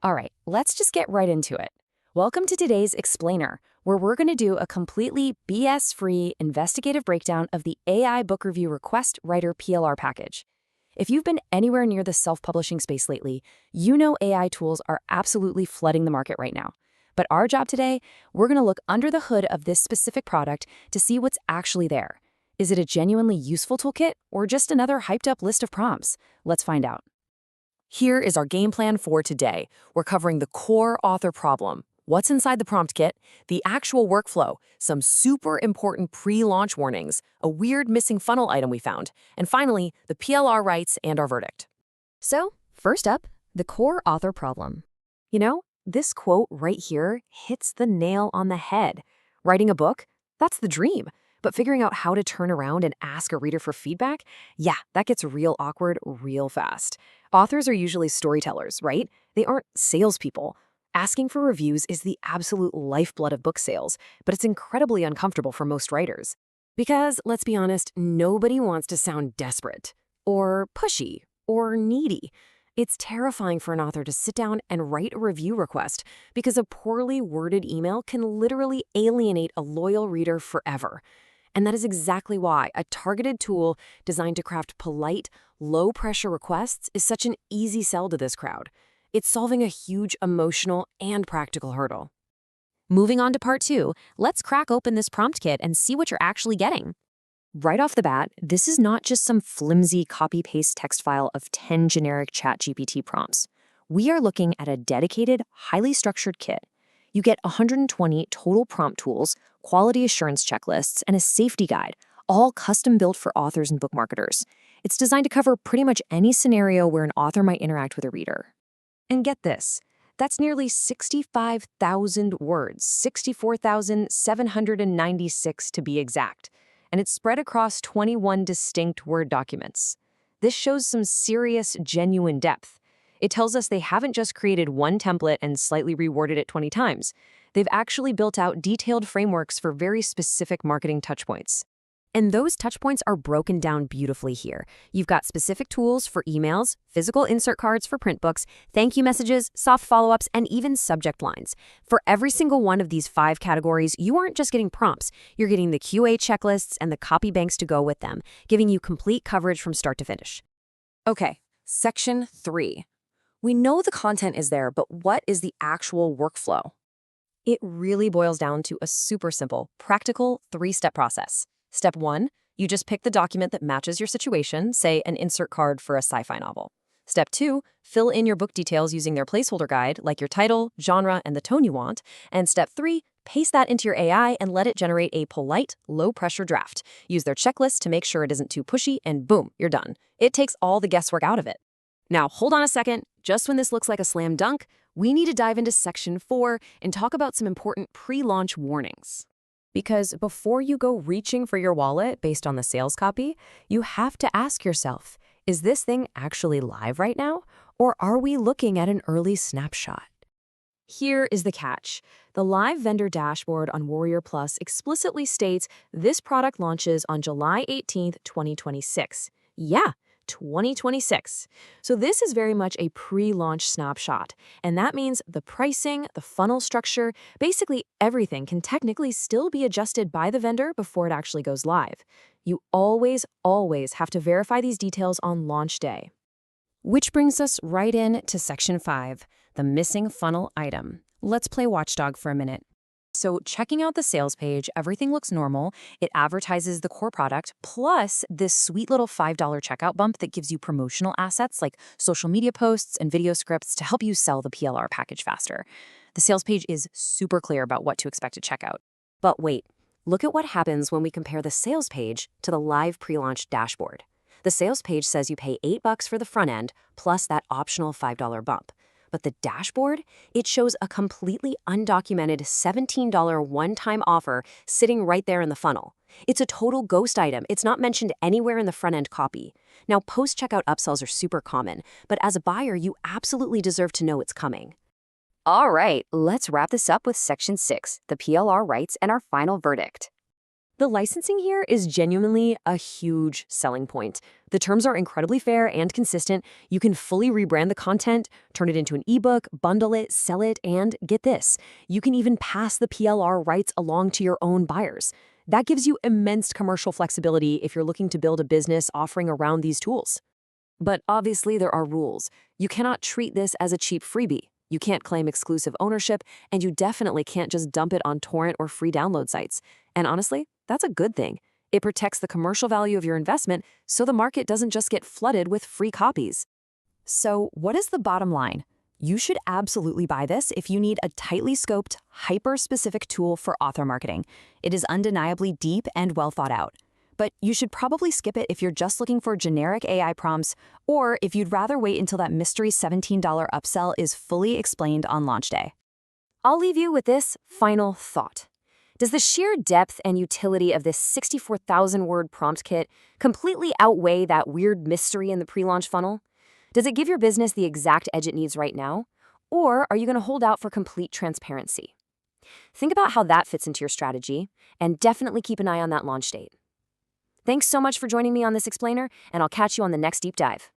All right, let's just get right into it. Welcome to today's Explainer, where we're going to do a completely BS-free investigative breakdown of the AI Book Review Request Writer PLR package. If you've been anywhere near the self-publishing space lately, you know AI tools are absolutely flooding the market right now. But our job today, we're going to look under the hood of this specific product to see what's actually there. Is it a genuinely useful toolkit or just another hyped-up list of prompts? Let's find out. Here is our game plan for today. We're covering the core author problem, what's inside the prompt kit, the actual workflow, some super important pre-launch warnings, a weird missing funnel item we found, and finally, the PLR rights and our verdict. So, first up, the core author problem. You know, this quote right here hits the nail on the head. Writing a book? That's the dream. But figuring out how to turn around and ask a reader for feedback? Yeah, that gets real awkward real fast. Authors are usually storytellers, right? They aren't salespeople. Asking for reviews is the absolute lifeblood of book sales, but it's incredibly uncomfortable for most writers. Because, let's be honest, nobody wants to sound desperate, or pushy, or needy. It's terrifying for an author to sit down and write a review request because a poorly worded email can literally alienate a loyal reader forever. And that is exactly why a targeted tool designed to craft polite, low-pressure requests is such an easy sell to this crowd. It's solving a huge emotional and practical hurdle. Moving on to part 2, let's crack open this prompt kit and see what you're actually getting. Right off the bat, this is not just some flimsy copy-paste text file of 10 generic ChatGPT prompts. We are looking at a dedicated, highly structured kit. You get 120 total prompt tools, quality assurance checklists, and a safety guide, all custom-built for authors and book marketers. It's designed to cover pretty much any scenario where an author might interact with a reader. And get this, that's nearly 65,000 words, 64,796 to be exact, and it's spread across 21 distinct Word documents. This shows some serious, genuine depth. It tells us they haven't just created one template and slightly reworded it 20 times. They've actually built out detailed frameworks for very specific marketing touchpoints. And those touchpoints are broken down beautifully here. You've got specific tools for emails, physical insert cards for print books, thank you messages, soft follow-ups, and even subject lines. For every single one of these 5 categories, you aren't just getting prompts. You're getting the QA checklists and the copy banks to go with them, giving you complete coverage from start to finish. Okay, section 3. We know the content is there, but what is the actual workflow? It really boils down to a super simple, practical 3-step process. Step 1, you just pick the document that matches your situation, say an insert card for a sci-fi novel. Step 2, fill in your book details using their placeholder guide, like your title, genre, and the tone you want. And step 3, paste that into your AI and let it generate a polite, low-pressure draft. Use their checklist to make sure it isn't too pushy, and boom, you're done. It takes all the guesswork out of it. Now, hold on a second. Just when this looks like a slam dunk, we need to dive into section 4 and talk about some important pre-launch warnings. Because before you go reaching for your wallet based on the sales copy, you have to ask yourself, is this thing actually live right now? Or are we looking at an early snapshot? Here is the catch. The live vendor dashboard on Warrior Plus explicitly states this product launches on July 18th, 2026. Yeah. 2026. So this is very much a pre-launch snapshot, and that means the pricing, the funnel structure, basically everything can technically still be adjusted by the vendor before it actually goes live. You always have to verify these details on launch day. Which brings us right in to section 5, the missing funnel item. Let's play watchdog for a minute. So checking out the sales page, everything looks normal. It advertises the core product, plus this sweet little $5 checkout bump that gives you promotional assets like social media posts and video scripts to help you sell the PLR package faster. The sales page is super clear about what to expect at checkout. But wait, look at what happens when we compare the sales page to the live pre-launch dashboard. The sales page says you pay $8 for the front end, plus that optional $5 bump. But the dashboard, it shows a completely undocumented $17 one-time offer sitting right there in the funnel. It's a total ghost item. It's not mentioned anywhere in the front-end copy. Now, post-checkout upsells are super common, but as a buyer, you absolutely deserve to know it's coming. All right, let's wrap this up with section 6, the PLR rights and our final verdict. The licensing here is genuinely a huge selling point. The terms are incredibly fair and consistent. You can fully rebrand the content, turn it into an ebook, bundle it, sell it, and get this, you can even pass the PLR rights along to your own buyers. That gives you immense commercial flexibility if you're looking to build a business offering around these tools. But obviously, there are rules. You cannot treat this as a cheap freebie. You can't claim exclusive ownership, and you definitely can't just dump it on torrent or free download sites. And honestly, that's a good thing. It protects the commercial value of your investment so the market doesn't just get flooded with free copies. So, what is the bottom line? You should absolutely buy this if you need a tightly scoped, hyper-specific tool for author marketing. It is undeniably deep and well thought out. But you should probably skip it if you're just looking for generic AI prompts, or if you'd rather wait until that mystery $17 upsell is fully explained on launch day. I'll leave you with this final thought. Does the sheer depth and utility of this 64,000-word prompt kit completely outweigh that weird mystery in the pre-launch funnel? Does it give your business the exact edge it needs right now? Or are you going to hold out for complete transparency? Think about how that fits into your strategy, and definitely keep an eye on that launch date. Thanks so much for joining me on this explainer, and I'll catch you on the next deep dive.